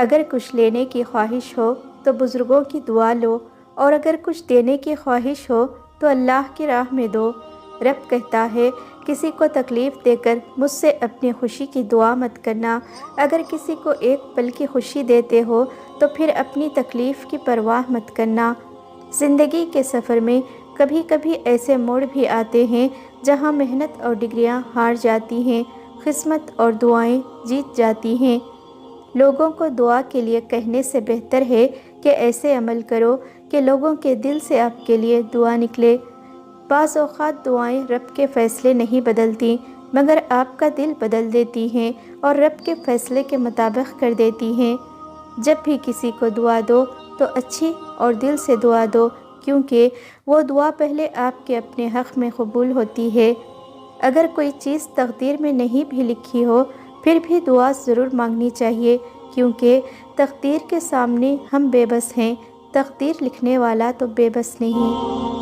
اگر کچھ لینے کی خواہش ہو تو بزرگوں کی دعا لو، اور اگر کچھ دینے کی خواہش ہو تو اللہ کی راہ میں دو۔ رب کہتا ہے کسی کو تکلیف دے کر مجھ سے اپنی خوشی کی دعا مت کرنا۔ اگر کسی کو ایک پل کی خوشی دیتے ہو تو پھر اپنی تکلیف کی پرواہ مت کرنا۔ زندگی کے سفر میں کبھی کبھی ایسے موڑ بھی آتے ہیں جہاں محنت اور ڈگریاں ہار جاتی ہیں، قسمت اور دعائیں جیت جاتی ہیں۔ لوگوں کو دعا کے لیے کہنے سے بہتر ہے کہ ایسے عمل کرو کہ لوگوں کے دل سے آپ کے لیے دعا نکلے۔ بعض اوقات دعائیں رب کے فیصلے نہیں بدلتی، مگر آپ کا دل بدل دیتی ہیں اور رب کے فیصلے کے مطابق کر دیتی ہیں۔ جب بھی کسی کو دعا دو تو اچھی اور دل سے دعا دو، کیونکہ وہ دعا پہلے آپ کے اپنے حق میں قبول ہوتی ہے۔ اگر کوئی چیز تقدیر میں نہیں بھی لکھی ہو پھر بھی دعا ضرور مانگنی چاہیے، کیونکہ تقدیر کے سامنے ہم بے بس ہیں، تقدیر لکھنے والا تو بے بس نہیں۔